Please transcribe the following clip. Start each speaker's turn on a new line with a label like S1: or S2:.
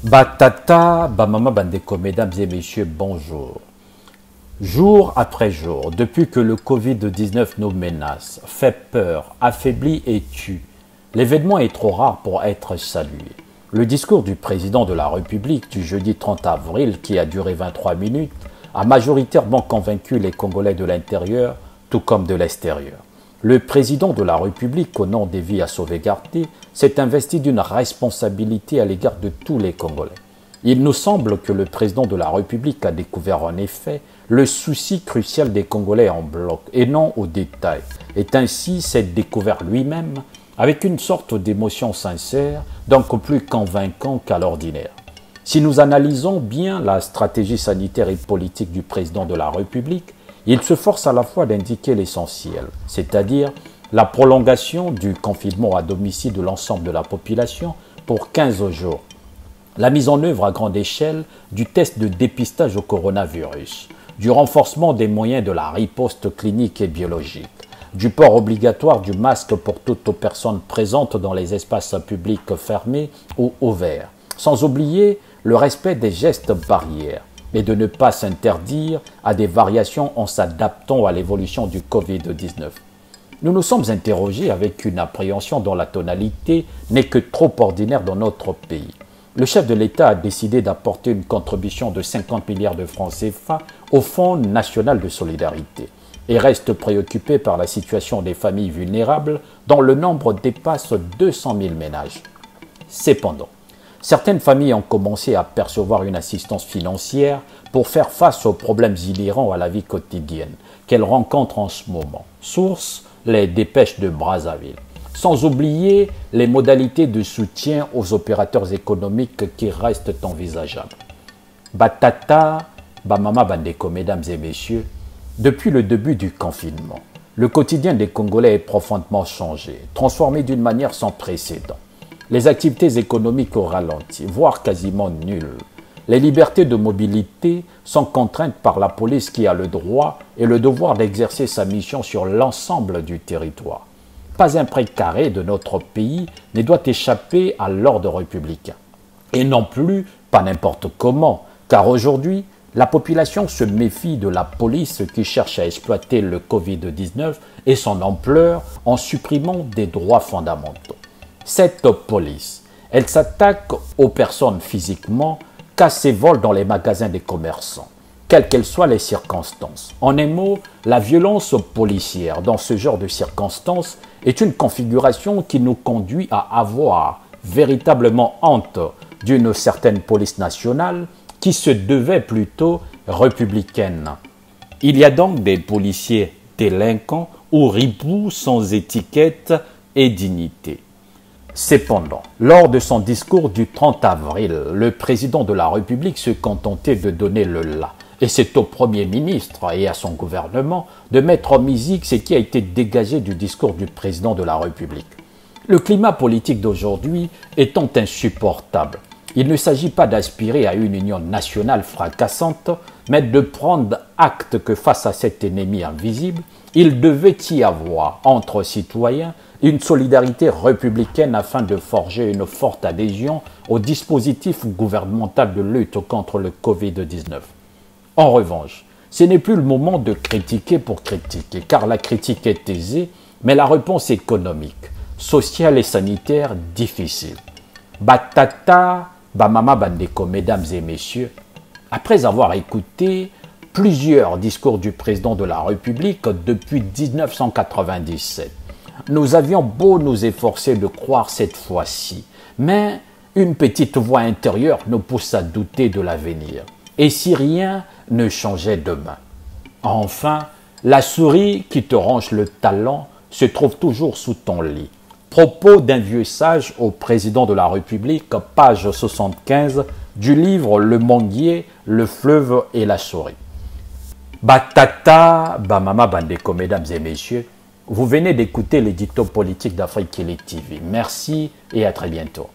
S1: Batata, Bamama Bandeko, mesdames et messieurs, bonjour. Jour après jour, depuis que le Covid-19 nous menace, fait peur, affaiblit et tue, l'événement est trop rare pour être salué. Le discours du président de la République du jeudi 30 avril, qui a duré 23 minutes, a majoritairement convaincu les Congolais de l'intérieur, tout comme de l'extérieur. Le président de la République, au nom des vies à sauvegarder, s'est investi d'une responsabilité à l'égard de tous les Congolais. Il nous semble que le président de la République a découvert en effet le souci crucial des Congolais en bloc et non au détail. Et ainsi s'est découvert lui-même avec une sorte d'émotion sincère, donc plus convaincant qu'à l'ordinaire. Si nous analysons bien la stratégie sanitaire et politique du président de la République, il se force à la fois d'indiquer l'essentiel, c'est-à-dire la prolongation du confinement à domicile de l'ensemble de la population pour 15 jours, la mise en œuvre à grande échelle du test de dépistage au coronavirus, du renforcement des moyens de la riposte clinique et biologique, du port obligatoire du masque pour toutes personnes présentes dans les espaces publics fermés ou ouverts, sans oublier le respect des gestes barrières, et de ne pas s'interdire à des variations en s'adaptant à l'évolution du Covid-19. Nous nous sommes interrogés avec une appréhension dont la tonalité n'est que trop ordinaire dans notre pays. Le chef de l'État a décidé d'apporter une contribution de 50 milliards de francs CFA au Fonds national de solidarité et reste préoccupé par la situation des familles vulnérables dont le nombre dépasse 200 000 ménages. Cependant, certaines familles ont commencé à percevoir une assistance financière pour faire face aux problèmes inhérents à la vie quotidienne qu'elles rencontrent en ce moment. Source, les dépêches de Brazzaville. Sans oublier les modalités de soutien aux opérateurs économiques qui restent envisageables. Batata, Bamama Bandeko, mesdames et messieurs, depuis le début du confinement, le quotidien des Congolais est profondément changé, transformé d'une manière sans précédent. Les activités économiques au ralenti, voire quasiment nulles. Les libertés de mobilité sont contraintes par la police qui a le droit et le devoir d'exercer sa mission sur l'ensemble du territoire. Pas un précaré de notre pays ne doit échapper à l'ordre républicain. Et non plus pas n'importe comment, car aujourd'hui, la population se méfie de la police qui cherche à exploiter le Covid-19 et son ampleur en supprimant des droits fondamentaux. Cette police, elle s'attaque aux personnes physiquement, casse et vole dans les magasins des commerçants, quelles qu'elles soient les circonstances. En un mot, la violence policière dans ce genre de circonstances est une configuration qui nous conduit à avoir véritablement honte d'une certaine police nationale qui se devait plutôt républicaine. Il y a donc des policiers délinquants ou ripoux sans étiquette et dignité. Cependant, lors de son discours du 30 avril, le président de la République se contentait de donner le là. Et c'est au Premier ministre et à son gouvernement de mettre en musique ce qui a été dégagé du discours du président de la République. Le climat politique d'aujourd'hui étant insupportable, il ne s'agit pas d'aspirer à une union nationale fracassante, mais de prendre acte que face à cet ennemi invisible, il devait y avoir entre citoyens une solidarité républicaine afin de forger une forte adhésion au dispositif gouvernemental de lutte contre le Covid-19. En revanche, ce n'est plus le moment de critiquer pour critiquer, car la critique est aisée, mais la réponse économique, sociale et sanitaire difficile. Batata, Bamama Bandeko, mesdames et messieurs, après avoir écouté plusieurs discours du président de la République depuis 1997, nous avions beau nous efforcer de croire cette fois-ci, mais une petite voix intérieure nous pousse à douter de l'avenir. Et si rien ne changeait demain? Enfin, la souris qui te ronge le talon se trouve toujours sous ton lit. Propos d'un vieux sage au président de la République, page 75 du livre Le Manguier, le fleuve et la souris. Batata, Bamama Bandeko, mesdames et messieurs, vous venez d'écouter l'édito politique d'Afrique TV. Merci et à très bientôt.